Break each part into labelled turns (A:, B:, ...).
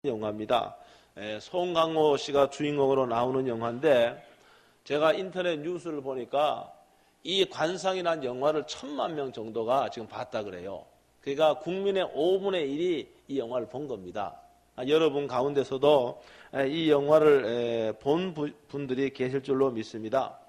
A: 영화입니다. 송강호 씨가 주인공으로 나오는 영화인데 제가 인터넷 뉴스를 보니까 이 관상이라는 영화를 1,000만 명 정도가 지금 봤다 그래요. 그러니까 국민의 5분의 1이 이 영화를 본 겁니다. 여러분 가운데서도 이 영화를 본 분들이 계실 줄로 믿습니다.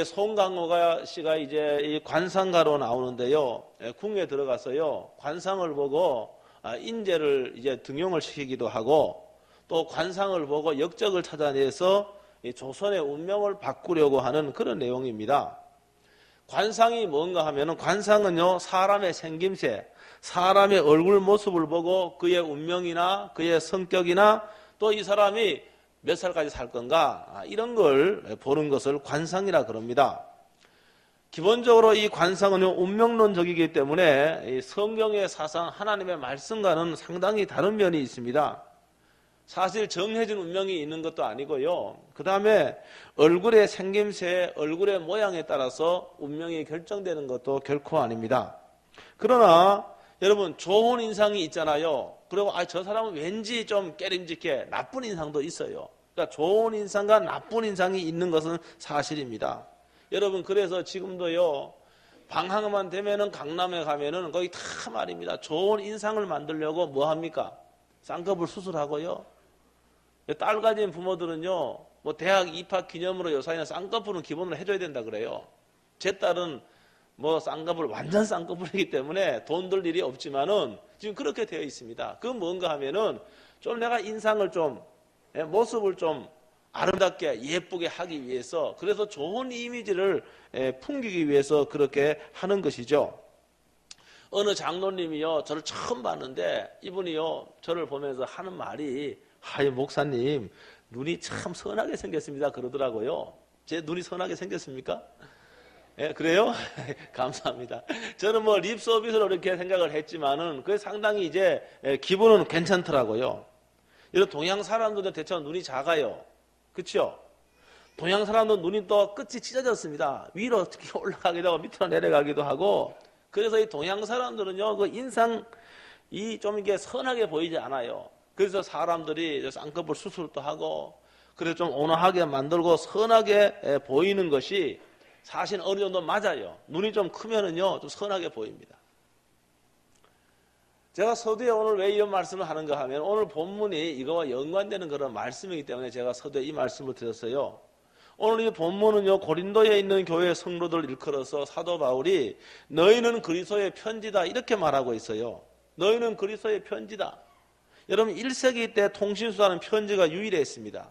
A: 송강호 씨가 이제 이 관상가로 나오는데요. 궁에 들어가서요. 관상을 보고 인재를 이제 등용을 시키기도 하고 또 관상을 보고 역적을 찾아내서 조선의 운명을 바꾸려고 하는 그런 내용입니다. 관상이 뭔가 하면은 관상은요, 사람의 생김새, 사람의 얼굴 모습을 보고 그의 운명이나 그의 성격이나 또 이 사람이 몇 살까지 살 건가 이런 걸 보는 것을 관상이라 그럽니다. 기본적으로 이 관상은요, 운명론적이기 때문에 성경의 사상, 하나님의 말씀과는 상당히 다른 면이 있습니다. 사실 정해진 운명이 있는 것도 아니고요. 그 다음에 얼굴의 생김새, 얼굴의 모양에 따라서 운명이 결정되는 것도 결코 아닙니다. 그러나 여러분 좋은 인상이 있잖아요. 그리고 저 사람은 왠지 좀 깨림직해, 나쁜 인상도 있어요. 그러니까 좋은 인상과 나쁜 인상이 있는 것은 사실입니다. 여러분 그래서 지금도요, 방학만 되면은 강남에 가면은 거기 다 말입니다. 좋은 인상을 만들려고 뭐 합니까? 쌍꺼풀 수술하고요. 딸 가진 부모들은요, 뭐 대학 입학 기념으로 요사이는 쌍꺼풀은 기본으로 해줘야 된다 그래요. 제 딸은 뭐 쌍꺼풀, 완전 쌍꺼풀이기 때문에 돈 들 일이 없지만은 지금 그렇게 되어 있습니다. 그건 뭔가 하면은 좀 내가 인상을 좀, 모습을 좀 아름답게 예쁘게 하기 위해서, 그래서 좋은 이미지를 풍기기 위해서 그렇게 하는 것이죠. 어느 장로님이요, 저를 처음 봤는데 이분이요, 저를 보면서 하는 말이, 하이 목사님 눈이 참 선하게 생겼습니다 그러더라고요. 제 눈이 선하게 생겼습니까? 예, 그래요? 감사합니다. 저는 뭐 립 서비스로 이렇게 생각을 했지만은 그게 상당히 이제 기분은 괜찮더라고요. 이런 동양 사람들은 대체로 눈이 작아요. 그렇죠? 동양 사람들은 눈이 또 끝이 찢어졌습니다. 위로 특히 올라가기도 하고 밑으로 내려가기도 하고. 그래서 이 동양 사람들은요, 그 인상이 좀 이게 선하게 보이지 않아요. 그래서 사람들이 쌍꺼풀 수술도 하고, 그래서 좀 온화하게 만들고 선하게 보이는 것이 사실 어느 정도 맞아요. 눈이 좀 크면은요, 좀 선하게 보입니다. 제가 서두에 오늘 왜 이런 말씀을 하는가 하면, 오늘 본문이 이거와 연관되는 그런 말씀이기 때문에 제가 서두에 이 말씀을 드렸어요. 오늘 이 본문은요, 고린도에 있는 교회 성도들 일컬어서 사도 바울이 너희는 그리스도의 편지다 이렇게 말하고 있어요. 너희는 그리스도의 편지다. 여러분 1세기 때 통신수단은 편지가 유일했습니다.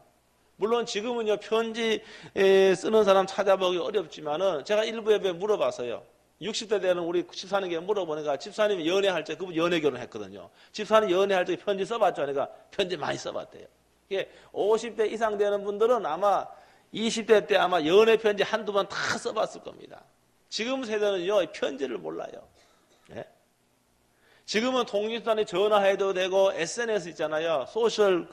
A: 물론 지금은요, 편지 쓰는 사람 찾아보기 어렵지만은 제가 일부 예배에 물어봤어요. 60대 되는 우리 집사님께 물어보니까 집사님이 연애할 때, 그분 연애 결혼했거든요. 집사님 연애할 때 편지 써봤죠? 그러니까 편지 많이 써봤대요. 이게 50대 이상 되는 분들은 아마 20대 때 아마 연애 편지 한두 번 다 써봤을 겁니다. 지금 세대는요, 편지를 몰라요. 네? 지금은 통신수단에 전화해도 되고 SNS 있잖아요. 소셜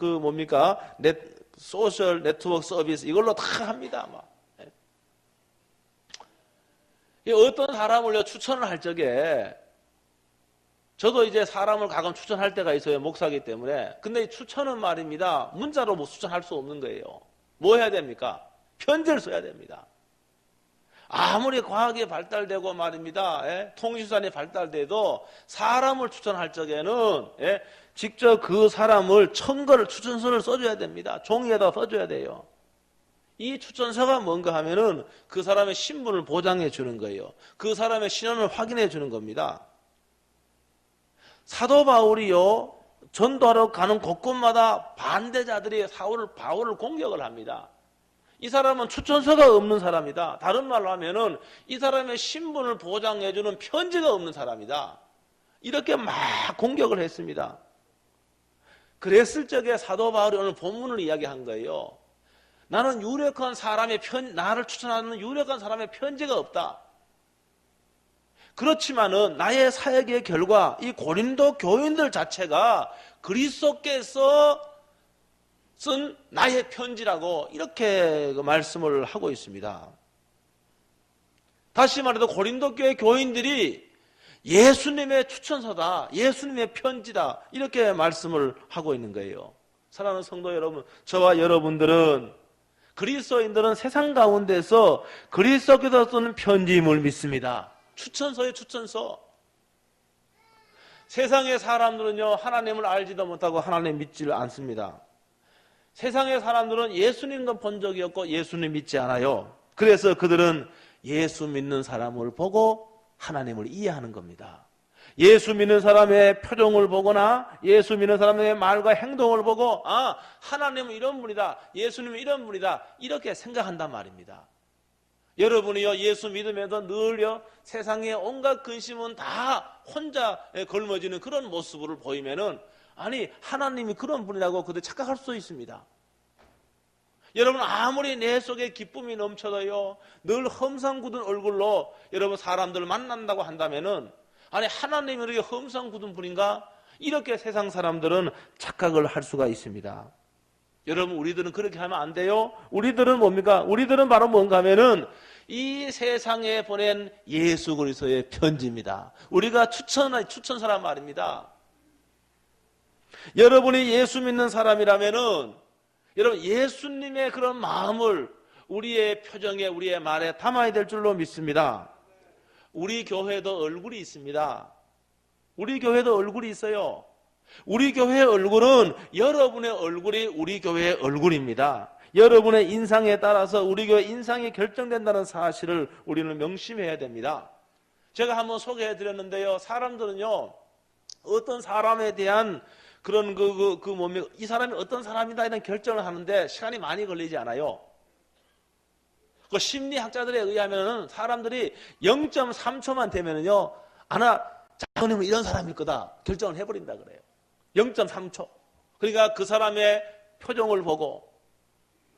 A: 소셜 네트워크 서비스 이걸로 다 합니다. 아마. 어떤 사람을 추천을 할 적에 저도 이제 사람을 가끔 추천할 때가 있어요. 목사기 때문에. 근데 이 추천은 말입니다. 문자로 뭐 추천할 수 없는 거예요. 뭐 해야 됩니까? 편지를 써야 됩니다. 아무리 과학이 발달되고 말입니다. 통신수단이 발달돼도 사람을 추천할 적에는 직접 그 사람을 청거를 추천서를 써줘야 됩니다. 종이에다 써줘야 돼요. 이 추천서가 뭔가 하면은 그 사람의 신분을 보장해 주는 거예요. 그 사람의 신원을 확인해 주는 겁니다. 사도 바울이요, 전도하러 가는 곳곳마다 반대자들이 바울을 공격을 합니다. 이 사람은 추천서가 없는 사람이다. 다른 말로 하면은 이 사람의 신분을 보장해주는 편지가 없는 사람이다. 이렇게 막 공격을 했습니다. 그랬을 적에 사도 바울이 오늘 본문을 이야기한 거예요. 나는 유력한 사람의 나를 추천하는 유력한 사람의 편지가 없다. 그렇지만은 나의 사역의 결과 이 고린도 교인들 자체가 그리스도께서 쓴 나의 편지라고 이렇게 말씀을 하고 있습니다. 다시 말해도 고린도 교회 교인들이 예수님의 추천서다, 예수님의 편지다, 이렇게 말씀을 하고 있는 거예요. 사랑하는 성도 여러분, 저와 여러분들은, 그리스도인들은 세상 가운데서 그리스도께서 쓰는 편지임을 믿습니다. 추천서의 추천서. 세상의 사람들은요, 하나님을 알지도 못하고 하나님 믿지를 않습니다. 세상의 사람들은 예수님도 본 적이 없고 예수님 믿지 않아요. 그래서 그들은 예수 믿는 사람을 보고 하나님을 이해하는 겁니다. 예수 믿는 사람의 표정을 보거나 예수 믿는 사람의 말과 행동을 보고, 아, 하나님은 이런 분이다, 예수님은 이런 분이다, 이렇게 생각한단 말입니다. 여러분이요, 예수 믿으면서 늘요, 세상의 온갖 근심은 다 혼자 걸머지는 그런 모습을 보이면은, 아니, 하나님이 그런 분이라고 그들 착각할 수 있습니다. 여러분, 아무리 내 속에 기쁨이 넘쳐도요, 늘 험상궂은 얼굴로 여러분 사람들을 만난다고 한다면은, 아니, 하나님이 이렇게 험상궂은 분인가? 이렇게 세상 사람들은 착각을 할 수가 있습니다. 여러분, 우리들은 그렇게 하면 안 돼요. 우리들은 뭡니까? 우리들은 바로 뭔가 하면은 이 세상에 보낸 예수 그리스도의 편지입니다. 우리가 추천사란 말입니다. 여러분이 예수 믿는 사람이라면은 여러분, 예수님의 그런 마음을 우리의 표정에, 우리의 말에 담아야 될 줄로 믿습니다. 우리 교회도 얼굴이 있습니다. 우리 교회도 얼굴이 있어요. 우리 교회의 얼굴은 여러분의 얼굴이 우리 교회의 얼굴입니다. 여러분의 인상에 따라서 우리 교회 인상이 결정된다는 사실을 우리는 명심해야 됩니다. 제가 한번 소개해 드렸는데요, 사람들은요, 어떤 사람에 대한 그런 뭡니까? 이 사람이 어떤 사람이다 이런 결정을 하는데 시간이 많이 걸리지 않아요. 그 심리학자들에 의하면 사람들이 0.3초만 되면은요, 자녀님은 이런 사람일 거다 결정을 해버린다 그래요. 0.3초. 그러니까 그 사람의 표정을 보고,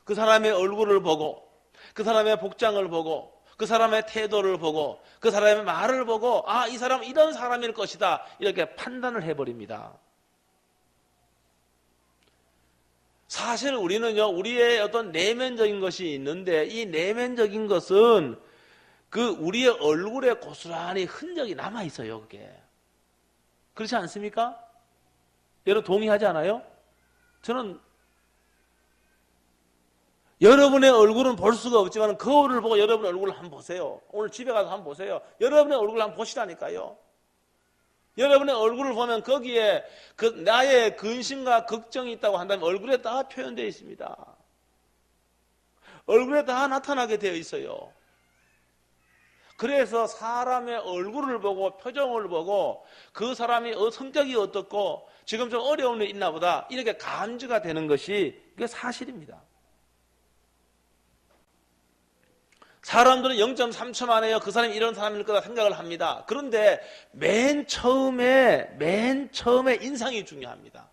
A: 그 사람의 얼굴을 보고, 그 사람의 복장을 보고, 그 사람의 태도를 보고, 그 사람의 말을 보고, 아, 이 사람은 이런 사람일 것이다, 이렇게 판단을 해버립니다. 사실 우리는요, 우리의 어떤 내면적인 것이 있는데, 이 내면적인 것은 우리의 얼굴에 고스란히 흔적이 남아있어요, 그게. 그렇지 않습니까? 여러분 동의하지 않아요? 저는 여러분의 얼굴은 볼 수가 없지만 거울을 보고 여러분의 얼굴을 한번 보세요. 오늘 집에 가서 한번 보세요. 여러분의 얼굴을 한번 보시라니까요. 여러분의 얼굴을 보면 거기에 나의 근심과 걱정이 있다고 한다면 얼굴에 다 표현되어 있습니다. 얼굴에 다 나타나게 되어 있어요. 그래서 사람의 얼굴을 보고 표정을 보고 그 사람이 성격이 어떻고 지금 좀 어려운 일이 있나 보다 이렇게 감지가 되는 것이 이게 사실입니다. 사람들은 0.3초 만에요, 그 사람이 이런 사람일 거다 생각을 합니다. 그런데 맨 처음에 인상이 중요합니다.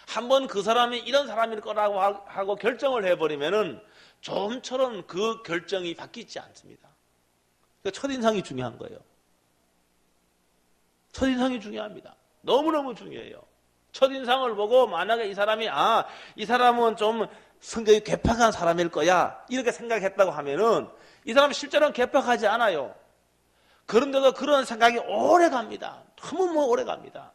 A: 한번 그 사람이 이런 사람일 거라고 하고 결정을 해버리면은 좀처럼 그 결정이 바뀌지 않습니다. 그러니까 첫인상이 중요한 거예요. 첫인상이 중요합니다. 너무너무 중요해요. 첫인상을 보고 만약에 이 사람이 이 사람은 좀 성격이 괴팍한 사람일 거야 이렇게 생각했다고 하면은 이 사람은 실제로는 괴팍하지 않아요. 그런데도 그런 생각이 오래 갑니다. 너무 오래 갑니다.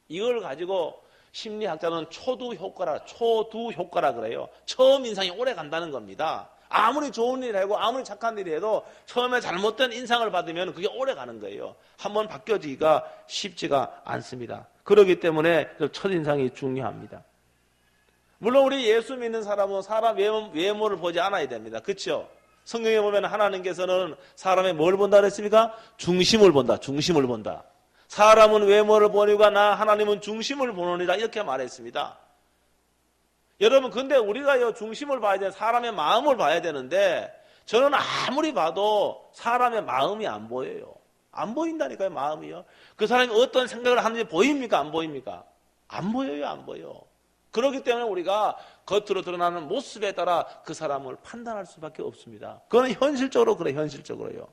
A: 이걸 가지고 심리학자는 초두 효과라 그래요. 처음 인상이 오래 간다는 겁니다. 아무리 좋은 일을 하고 아무리 착한 일을 해도 처음에 잘못된 인상을 받으면 그게 오래 가는 거예요. 한번 바뀌어지기가 쉽지가 않습니다. 그렇기 때문에 첫인상이 중요합니다. 물론 우리 예수 믿는 사람은 사람 외모를 보지 않아야 됩니다. 그렇죠? 성경에 보면 하나님께서는 사람의 뭘 본다 그랬습니까? 중심을 본다. 중심을 본다. 사람은 외모를 보니까 하나님은 중심을 보느니라 이렇게 말했습니다. 여러분 근데 우리가요 중심을 봐야 돼. 사람의 마음을 봐야 되는데 저는 아무리 봐도 사람의 마음이 안 보여요. 안 보인다니까요. 마음이요. 그 사람이 어떤 생각을 하는지 보입니까? 안 보입니까? 안 보여요. 안 보여. 그렇기 때문에 우리가 겉으로 드러나는 모습에 따라 그 사람을 판단할 수밖에 없습니다. 그건 현실적으로 그래. 현실적으로요.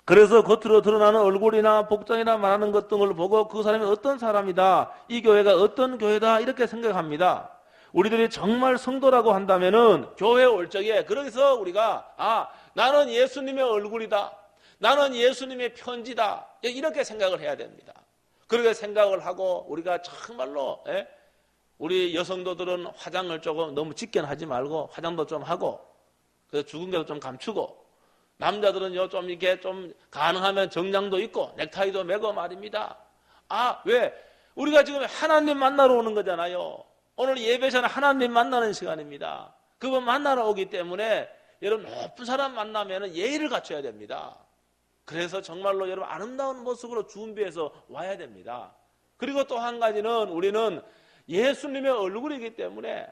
A: 그래서 겉으로 드러나는 얼굴이나 복장이나 말하는 것 등을 보고 그 사람이 어떤 사람이다, 이 교회가 어떤 교회다 이렇게 생각합니다. 우리들이 정말 성도라고 한다면은 교회에 올 적에 그래서 우리가 나는 예수님의 얼굴이다, 나는 예수님의 편지다. 이렇게 생각을 해야 됩니다. 그렇게 생각을 하고 우리가 정말로 우리 여성도들은 화장을 조금 너무 짙게 하지 말고 화장도 좀 하고 그래서 주근깨도 좀 감추고 남자들은요 좀 이렇게 좀 가능하면 정장도 입고 넥타이도 매고 말입니다. 왜? 우리가 지금 하나님 만나러 오는 거잖아요. 오늘 예배자는 하나님 만나는 시간입니다. 그분 만나러 오기 때문에 여러분 높은 사람 만나면 예의를 갖춰야 됩니다. 그래서 정말로 여러분 아름다운 모습으로 준비해서 와야 됩니다. 그리고 또 한 가지는 우리는 예수님의 얼굴이기 때문에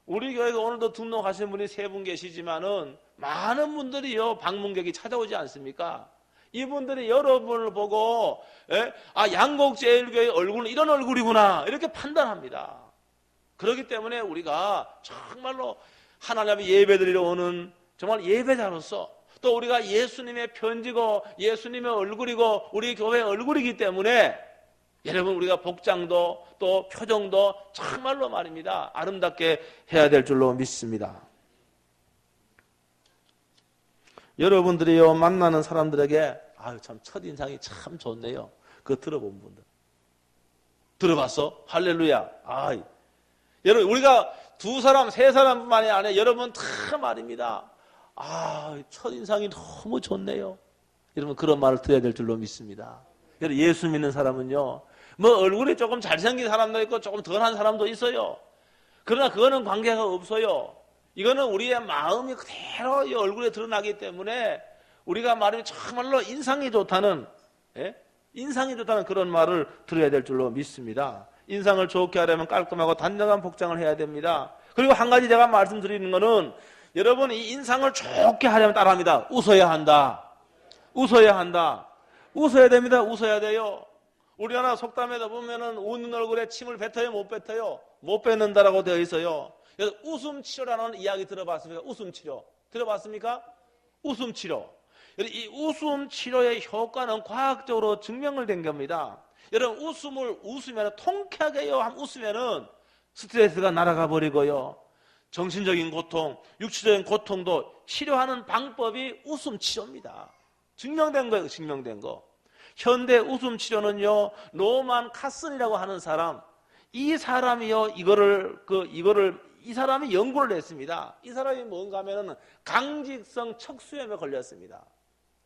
A: 우리 교회에 오늘도 등록하신 분이 3분 계시지만은 많은 분들이요 방문객이 찾아오지 않습니까? 이분들이 여러분을 보고 양곡제일교회 얼굴은 이런 얼굴이구나 이렇게 판단합니다. 그렇기 때문에 우리가 정말로 하나님의 예배드리러 오는 정말 예배자로서 또 우리가 예수님의 편지고 예수님의 얼굴이고 우리 교회의 얼굴이기 때문에 여러분 우리가 복장도 또 표정도 정말로 말입니다. 아름답게 해야 될 줄로 믿습니다. 여러분들이요 만나는 사람들에게 참 첫인상이 참 좋네요. 그거 들어본 분들. 들어봤어? 할렐루야. 여러분 우리가 2사람 3사람뿐만이 아니라 여러분 다 말입니다. 첫인상이 너무 좋네요. 여러분 그런 말을 들어야 될 줄로 믿습니다. 여러분 예수 믿는 사람은요 뭐 얼굴이 조금 잘생긴 사람도 있고 조금 덜한 사람도 있어요. 그러나 그거는 관계가 없어요. 이거는 우리의 마음이 그대로 이 얼굴에 드러나기 때문에 우리가 말하면 정말로 인상이 좋다는 그런 말을 들어야 될 줄로 믿습니다. 인상을 좋게 하려면 깔끔하고 단정한 복장을 해야 됩니다. 그리고 한 가지 제가 말씀드리는 거는 여러분 이 인상을 좋게 하려면 따라합니다. 웃어야 한다. 웃어야 한다. 웃어야 됩니다. 웃어야 돼요. 우리나라 속담에도 보면은 웃는 얼굴에 침을 뱉어요? 못 뱉어요? 못 뱉는다라고 되어 있어요. 그래서 웃음 치료라는 이야기 들어봤습니까? 웃음 치료. 들어봤습니까? 웃음 치료. 이 웃음 치료의 효과는 과학적으로 증명을 된 겁니다. 여러분 웃음을 웃으면 통쾌하게요. 한번 웃으면은 스트레스가 날아가 버리고요. 정신적인 고통, 육체적인 고통도 치료하는 방법이 웃음 치료입니다. 증명된 거예요. 증명된 거. 현대 웃음 치료는요. 노만 카슨이라고 하는 사람, 이 사람이요 이 사람이 연구를 했습니다. 이 사람이 뭔가 하면은 강직성 척수염에 걸렸습니다.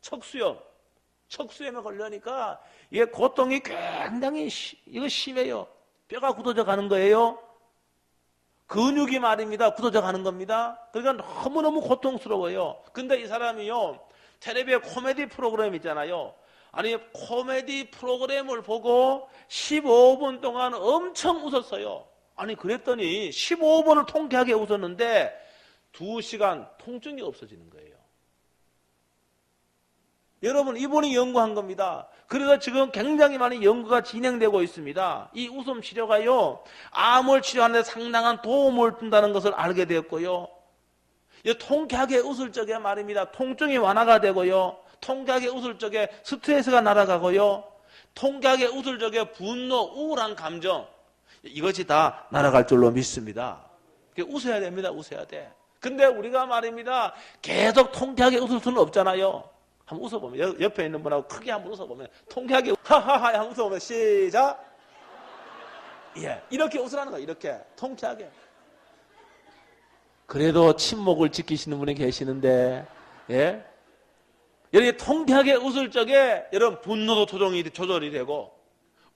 A: 척수염에 걸려니까 이게 고통이 굉장히 이거 심해요. 뼈가 굳어져 가는 거예요. 근육이 말입니다. 굳어져 가는 겁니다. 그러니까 너무너무 고통스러워요. 근데 이 사람이요 텔레비에 코미디 프로그램 있잖아요. 아니 코미디 프로그램을 보고 15분 동안 엄청 웃었어요. 아니 그랬더니 15분을 통쾌하게 웃었는데 2시간 통증이 없어지는 거예요. 여러분 이분이 연구한 겁니다. 그래서 지금 굉장히 많은 연구가 진행되고 있습니다. 이 웃음 치료가요 암을 치료하는 데 상당한 도움을 준다는 것을 알게 되었고요. 통쾌하게 웃을 적에 말입니다. 통증이 완화가 되고요. 통쾌하게 웃을 적에 스트레스가 날아가고요. 통쾌하게 웃을 적에 분노, 우울한 감정 이것이 다 날아갈 줄로 믿습니다. 웃어야 됩니다. 웃어야 돼. 근데 우리가 말입니다. 계속 통쾌하게 웃을 수는 없잖아요. 한번 웃어보면 옆에 있는 분하고 크게 한번 웃어보면 통쾌하게 하하하 한번 웃어보면 시작. 이렇게 웃으라는 거예요. 이렇게 통쾌하게. 그래도 침묵을 지키시는 분이 계시는데 이렇게 통쾌하게 웃을 적에 여러분 분노도 조절이 되고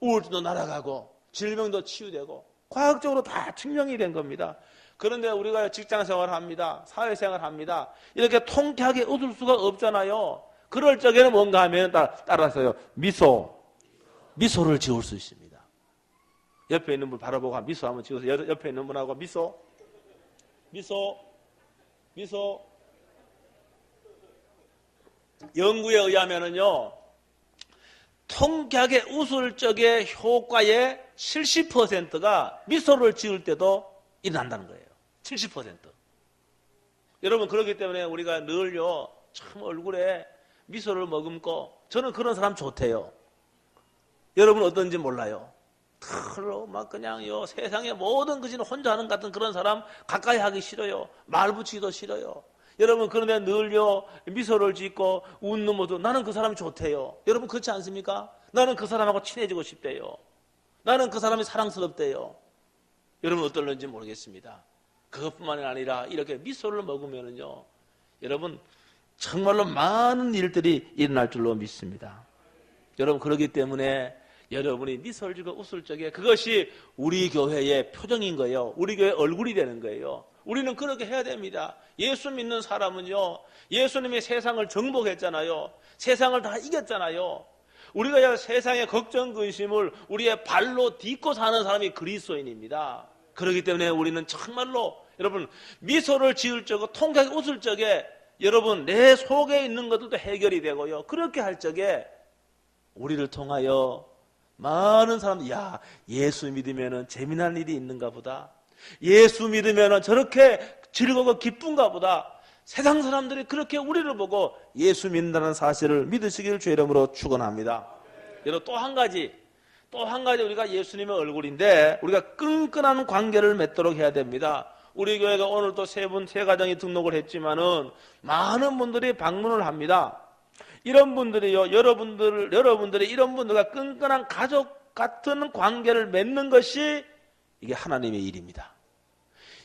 A: 우울증도 날아가고 질병도 치유되고 과학적으로 다 증명이 된 겁니다. 그런데 우리가 직장생활을 합니다. 사회생활을 합니다. 이렇게 통쾌하게 웃을 수가 없잖아요. 그럴 적에는 뭔가 하면 따라서요. 미소를 지을 수 있습니다. 옆에 있는 분 바라보고 미소 한번 지어서 옆에 있는 분하고 미소. 연구에 의하면은요. 통쾌하게 웃을 적의 효과의 70%가 미소를 지을 때도 일어난다는 거예요. 70%. 여러분 그렇기 때문에 우리가 늘요. 참 얼굴에 미소를 머금고 저는 그런 사람 좋대요. 여러분 어떤지 몰라요. 털로 막 그냥요 세상의 모든 것을 혼자 하는 것 같은 그런 사람 가까이 하기 싫어요. 말 붙이기도 싫어요. 여러분 그런데 늘요 미소를 짓고 웃는 모습, 나는 그 사람이 좋대요. 여러분 그렇지 않습니까? 나는 그 사람하고 친해지고 싶대요. 나는 그 사람이 사랑스럽대요. 여러분 어떨는지 모르겠습니다. 그것뿐만이 아니라 이렇게 미소를 먹으면은요, 여러분 정말로 많은 일들이 일어날 줄로 믿습니다. 여러분 그렇기 때문에 여러분이 미소를 지고 웃을 적에 그것이 우리 교회의 표정인 거예요. 우리 교회의 얼굴이 되는 거예요. 우리는 그렇게 해야 됩니다. 예수 믿는 사람은요, 예수님이 세상을 정복했잖아요. 세상을 다 이겼잖아요. 우리가 세상의 걱정, 근심을 우리의 발로 딛고 사는 사람이 그리스도인입니다. 그렇기 때문에 우리는 정말로 여러분 미소를 지을 적에, 통쾌하게 웃을 적에 여러분 내 속에 있는 것들도 해결이 되고요. 그렇게 할 적에 우리를 통하여 많은 사람들이, 야, 예수 믿으면 재미난 일이 있는가 보다, 예수 믿으면 저렇게 즐거워 기쁜가 보다, 세상 사람들이 그렇게 우리를 보고 예수 믿는다는 사실을 믿으시기를 주의 이름으로 축원합니다. 여러분 또 한 가지 우리가 예수님의 얼굴인데 우리가 끈끈한 관계를 맺도록 해야 됩니다. 우리 교회가 오늘 또 세 가정이 등록을 했지만은 많은 분들이 방문을 합니다. 이런 분들이요, 여러분들이 이런 분들과 끈끈한 가족 같은 관계를 맺는 것이 이게 하나님의 일입니다.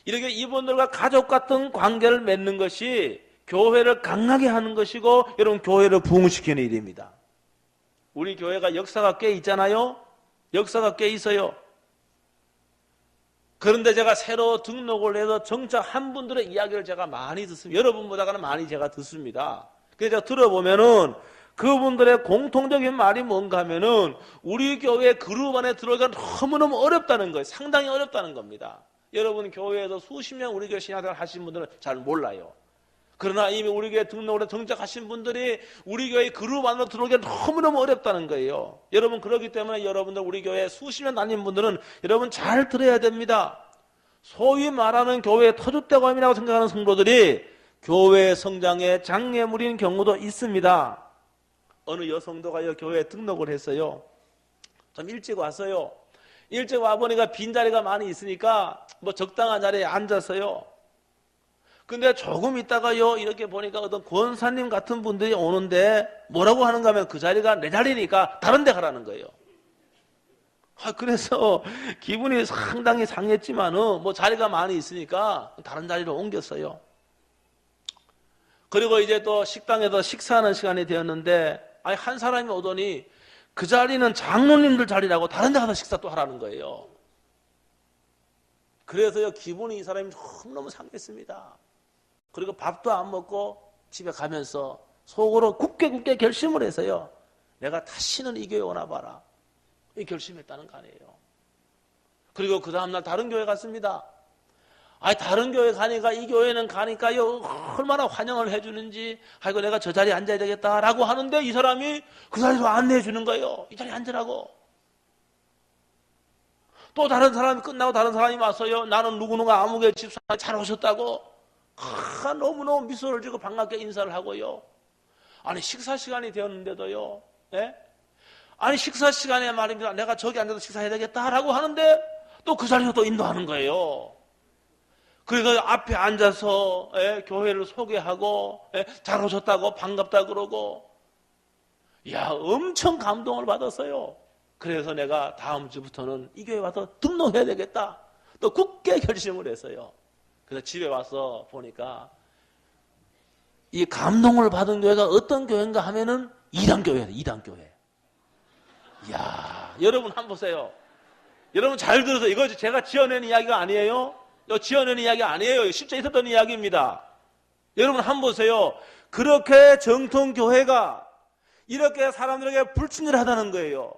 A: 이렇게 이분들과 가족 같은 관계를 맺는 것이 교회를 강하게 하는 것이고, 여러분 교회를 부흥시키는 일입니다. 우리 교회가 역사가 꽤 있잖아요. 역사가 꽤 있어요. 그런데 제가 새로 등록을 해서 정착한 분들의 이야기를 제가 많이 듣습니다. 여러분보다는 많이 제가 듣습니다. 그래서 제가 들어보면은 그분들의 공통적인 말이 뭔가 하면은 우리 교회 그룹 안에 들어가기가 너무너무 어렵다는 거예요. 상당히 어렵다는 겁니다. 여러분 교회에서 수십 년 우리 교회 신앙생활 하신 분들은 잘 몰라요. 그러나 이미 우리 교회 등록을 해서 정착하신 분들이 우리 교회 그룹 안으로 들어오기가 너무너무 어렵다는 거예요. 여러분 그렇기 때문에 여러분들 우리 교회 수십 년 다닌 분들은 여러분 잘 들어야 됩니다. 소위 말하는 교회의 터줏대감이라고 생각하는 성도들이 교회 성장의 장애물인 경우도 있습니다. 어느 여성도가 교회에 등록을 했어요. 좀 일찍 왔어요. 일찍 와보니까 빈자리가 많이 있으니까 뭐 적당한 자리에 앉았어요. 근데 조금 있다가요, 이렇게 보니까 어떤 권사님 같은 분들이 오는데 뭐라고 하는가 하면 그 자리가 내 자리니까 다른 데 가라는 거예요. 그래서 기분이 상당히 상했지만은 뭐 자리가 많이 있으니까 다른 자리로 옮겼어요. 그리고 이제 또 식당에서 식사하는 시간이 되었는데 한 사람이 오더니 그 자리는 장로님들 자리라고 다른 데 가서 식사 또 하라는 거예요. 그래서요, 기분이 이 사람이 너무너무 상했습니다. 그리고 밥도 안 먹고 집에 가면서 속으로 굳게 결심을 해서요, 내가 다시는 이 교회 오나 봐라, 이 결심했다는 거 아니에요. 그리고 그 다음날 다른 교회 갔습니다. 다른 교회 가니까 이 교회는 가니까요, 얼마나 환영을 해주는지, 아이고 내가 저 자리에 앉아야 되겠다라고 하는데 이 사람이 그 자리로 안내해 주는 거예요. 이 자리에 앉으라고. 또 다른 사람이 끝나고 다른 사람이 왔어요. 나는 누구누가 아무개 집사님 잘 오셨다고. 너무너무 미소를 지고 반갑게 인사를 하고요. 식사 시간이 되었는데도요, 예? 식사 시간에 말입니다, 내가 저기 앉아서 식사해야 되겠다라고 하는데 또 그 자리로 또 인도하는 거예요. 그래서 앞에 앉아서 교회를 소개하고 잘 오셨다고 반갑다 그러고, 엄청 감동을 받았어요. 그래서 내가 다음 주부터는 이 교회 와서 등록해야 되겠다, 또 굳게 결심을 했어요. 그래서 집에 와서 보니까 이 감동을 받은 교회가 어떤 교회인가 하면은 이단교회예요. 이단교회. 여러분 한번 보세요. 여러분 잘 들어서, 이거 제가 지어낸 이야기가 아니에요. 지어낸 이야기 아니에요. 실제 있었던 이야기입니다. 여러분 한번 보세요. 그렇게 정통교회가 이렇게 사람들에게 불친절하다는 거예요.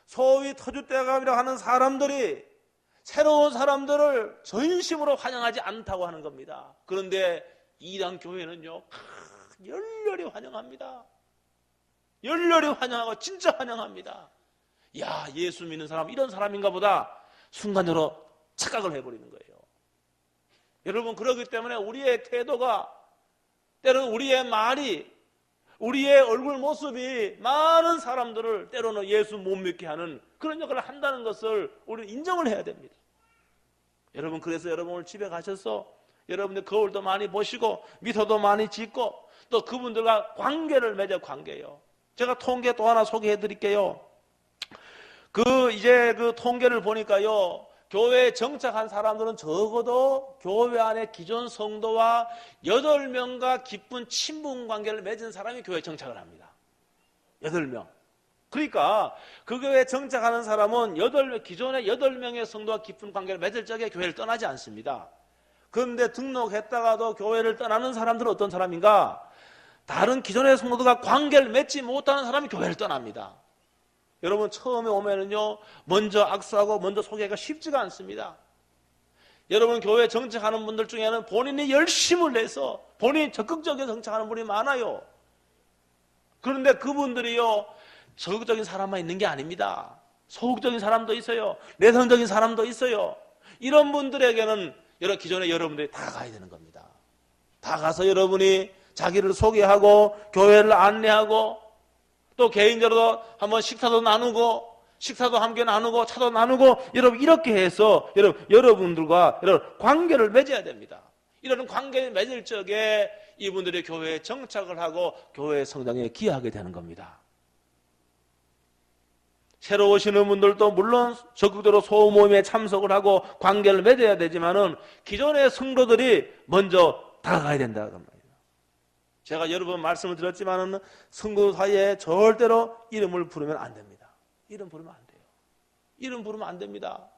A: 소위 터줏대감이라고 하는 사람들이 새로운 사람들을 전심으로 환영하지 않다고 하는 겁니다. 그런데 이단 교회는요, 열렬히 환영합니다. 열렬히 환영하고 진짜 환영합니다. 예수 믿는 사람 이런 사람인가 보다 순간적으로 착각을 해버리는 거예요. 여러분 그렇기 때문에 우리의 태도가, 때로는 우리의 말이, 우리의 얼굴 모습이 많은 사람들을 때로는 예수 못 믿게 하는 그런 역할을 한다는 것을 우리는 인정을 해야 됩니다. 여러분 그래서 여러분 오늘 집에 가셔서 여러분들 거울도 많이 보시고 미소도 많이 짓고 또 그분들과 관계를 맺어 관계요. 제가 통계 또 하나 소개해 드릴게요. 이제 그 통계를 보니까요. 교회에 정착한 사람들은 적어도 교회 안에 기존 성도와 8명과 깊은 친분 관계를 맺은 사람이 교회에 정착을 합니다. 8명. 그러니까 그 교회에 정착하는 사람은 기존의 8명의 성도와 깊은 관계를 맺을 적에 교회를 떠나지 않습니다. 그런데 등록했다가도 교회를 떠나는 사람들은 어떤 사람인가? 다른 기존의 성도들과 관계를 맺지 못하는 사람이 교회를 떠납니다. 여러분 처음에 오면은요 먼저 악수하고 먼저 소개가 쉽지가 않습니다. 여러분 교회 정착하는 분들 중에는 본인이 열심을 내서 본인이 적극적인 정착하는 분이 많아요. 그런데 그분들이요 적극적인 사람만 있는 게 아닙니다. 소극적인 사람도 있어요. 내성적인 사람도 있어요. 이런 분들에게는 기존에 여러분들이 다 가야 되는 겁니다. 다 가서 여러분이 자기를 소개하고 교회를 안내하고 또 개인적으로 한번 식사도 나누고 식사도 함께 나누고 차도 나누고 여러분 이렇게 해서 여러분들과 관계를 맺어야 됩니다. 이런 관계를 맺을 적에 이분들이 교회에 정착을 하고 교회 성장에 기여하게 되는 겁니다. 새로 오시는 분들도 물론 적극적으로 소모임에 참석을 하고 관계를 맺어야 되지만은 기존의 성도들이 먼저 다가가야 된다는 겁니다. 제가 여러 번 말씀을 드렸지만은 성도 사이에 절대로 이름을 부르면 안 됩니다. 이름 부르면 안 돼요. 이름 부르면 안 됩니다.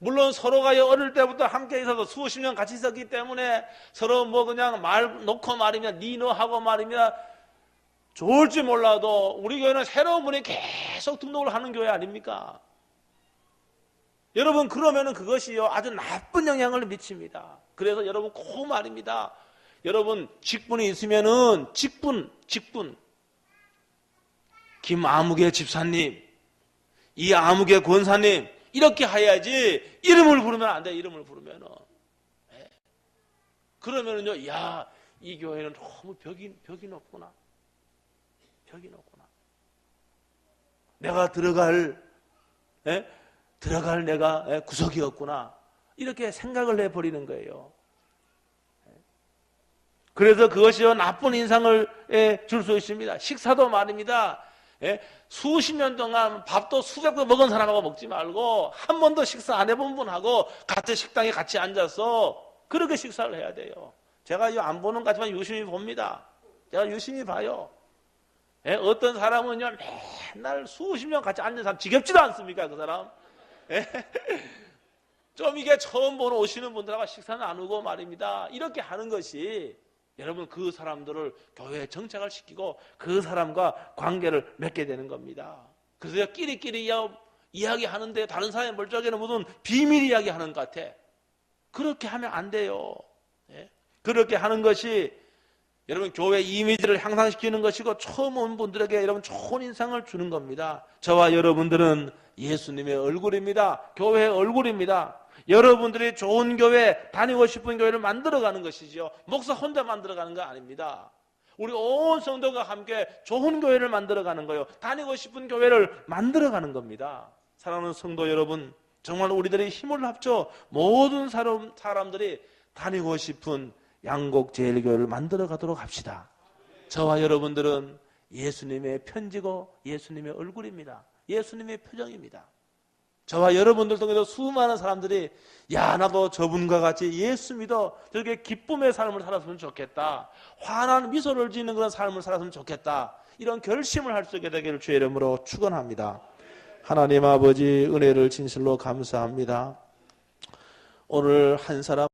A: 물론 서로가 어릴 때부터 함께 있어서 수십 년 같이 있었기 때문에 서로 그냥 말 놓고 말이며 니너 하고 말이며 좋을지 몰라도 우리 교회는 새로운 분이 계속 등록을 하는 교회 아닙니까? 여러분 그러면은 그것이요 아주 나쁜 영향을 미칩니다. 그래서 여러분 꼭 말입니다. 여러분 직분이 있으면은 직분 김아무개 집사님 이아무개 권사님 이렇게 해야지 이름을 부르면 안 돼. 이름을 부르면은 그러면은요 야 이 교회는 너무 벽이 높구나. 벽이 높구나. 내가 들어갈 내가 구석이 없구나. 이렇게 생각을 해버리는 거예요. 그래서 그것이요 나쁜 인상을 줄 수 있습니다. 식사도 말입니다. 수십 년 동안 밥도 수백 번 먹은 사람하고 먹지 말고 한 번도 식사 안 해본 분하고 같은 식당에 같이 앉아서 그렇게 식사를 해야 돼요. 제가 안 보는 것 같지만 유심히 봅니다. 제가 유심히 봐요. 어떤 사람은요 맨날 수십 년 같이 앉은 사람 지겹지도 않습니까? 그 사람 좀 이게 처음 오시는 분들하고 식사 나누고 말입니다. 이렇게 하는 것이 여러분 그 사람들을 교회에 정착을 시키고 그 사람과 관계를 맺게 되는 겁니다. 그래서 끼리끼리 이야기하는데 다른 사람의 멀쩡하게는 무슨 비밀 이야기하는 것 같아. 그렇게 하면 안 돼요. 그렇게 하는 것이 여러분 교회 이미지를 향상시키는 것이고 처음 온 분들에게 여러분 좋은 인상을 주는 겁니다. 저와 여러분들은 예수님의 얼굴입니다. 교회의 얼굴입니다. 여러분들이 좋은 교회, 다니고 싶은 교회를 만들어가는 것이죠. 목사 혼자 만들어가는 거 아닙니다. 우리 온 성도가 함께 좋은 교회를 만들어가는 거예요. 다니고 싶은 교회를 만들어가는 겁니다. 사랑하는 성도 여러분, 정말 우리들이 힘을 합쳐 모든 사람들이 다니고 싶은 양곡제일교회를 만들어가도록 합시다. 저와 여러분들은 예수님의 편지고 예수님의 얼굴입니다. 예수님의 표정입니다. 저와 여러분들 통해서 수많은 사람들이 야 나도 저분과 같이 예수 믿어 저렇게 기쁨의 삶을 살았으면 좋겠다. 환한 미소를 지는 그런 삶을 살았으면 좋겠다. 이런 결심을 할 수 있게 되기를 주의 이름으로 축원합니다. 하나님 아버지 은혜를 진실로 감사합니다. 오늘 한 사람